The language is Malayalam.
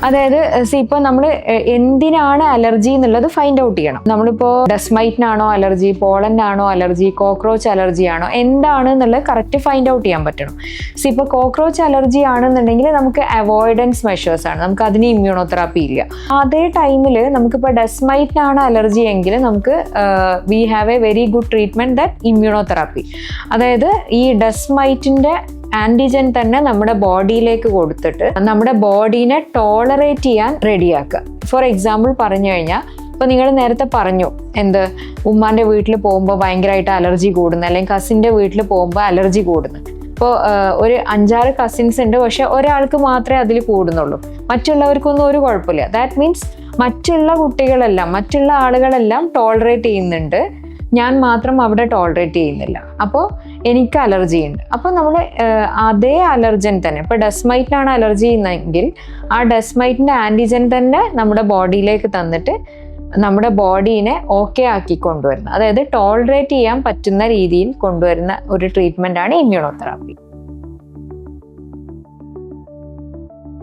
അതായത് ഇപ്പോൾ നമ്മൾ എന്തിനാണ് അലർജി എന്നുള്ളത് ഫൈൻഡ് ഔട്ട് ചെയ്യണം. നമ്മളിപ്പോൾ ഡെസ്മൈറ്റിനാണോ അലർജി, പോളനാണോ അലർജി, കോക്രോച്ച് അലർജി ആണോ, എന്താണ് എന്നുള്ളത് കറക്റ്റ് ഫൈൻഡ് ഔട്ട് ചെയ്യാൻ പറ്റണം. ഇപ്പോൾ കോക്രോച്ച് അലർജി ആണെന്നുണ്ടെങ്കിൽ നമുക്ക് അവോയ്ഡൻസ് മെഷേഴ്സ് ആണ്, നമുക്ക് അതിന് ഇമ്മ്യൂണോതെറാപ്പി ഇല്ല. അതേ ടൈമിൽ നമുക്കിപ്പോൾ ഡെസ്മൈറ്റിനാണ് അലർജി എങ്കിൽ നമുക്ക് we have A very good treatment that immunotherapy. അതായത് ഈ ഡെസ്മൈറ്റിൻ്റെ ആൻറ്റിജൻ തന്നെ നമ്മുടെ ബോഡിയിലേക്ക് കൊടുത്തിട്ട് നമ്മുടെ ബോഡീനെ ടോളറേറ്റ് ചെയ്യാൻ റെഡിയാക്കുക. ഫോർ എക്സാമ്പിൾ പറഞ്ഞു കഴിഞ്ഞാൽ, ഇപ്പോൾ നിങ്ങൾ നേരത്തെ പറഞ്ഞു ഉമ്മാൻ്റെ വീട്ടിൽ പോകുമ്പോൾ ഭയങ്കരമായിട്ട് അലർജി കൂടുന്നു, അല്ലെങ്കിൽ കസിൻ്റെ വീട്ടിൽ പോകുമ്പോൾ അലർജി കൂടുന്നു. ഇപ്പോൾ ഒരു 5-6 കസിൻസ് ഉണ്ട്, പക്ഷെ ഒരാൾക്ക് മാത്രമേ അതിൽ കൂടുന്നുള്ളൂ, മറ്റുള്ളവർക്കൊന്നും ഒരു കുഴപ്പമില്ല. ദാറ്റ് മീൻസ് മറ്റുള്ള കുട്ടികളെല്ലാം, മറ്റുള്ള ആളുകളെല്ലാം ടോളറേറ്റ് ചെയ്യുന്നുണ്ട്, ഞാൻ മാത്രം അവിടെ ടോളറേറ്റ് ചെയ്യുന്നില്ല, അപ്പോൾ എനിക്ക് അലർജി ഉണ്ട്. അപ്പോൾ നമ്മൾ അതേ അലർജൻ തന്നെ, ഇപ്പോൾ ഡെസ്മൈറ്റിനാണ് അലർജി എന്നെങ്കിൽ ആ ഡെസ്മൈറ്റിൻ്റെ ആൻറ്റിജൻ തന്നെ നമ്മുടെ ബോഡിയിലേക്ക് തന്നിട്ട് നമ്മുടെ ബോഡീനെ ഓക്കെ ആക്കി കൊണ്ടുവരുന്നത്, അതായത് ടോളറേറ്റ് ചെയ്യാൻ പറ്റുന്ന രീതിയിൽ കൊണ്ടുവരുന്ന ഒരു ട്രീറ്റ്മെൻറ്റാണ് ഇമ്മ്യൂണോതെറാപ്പി.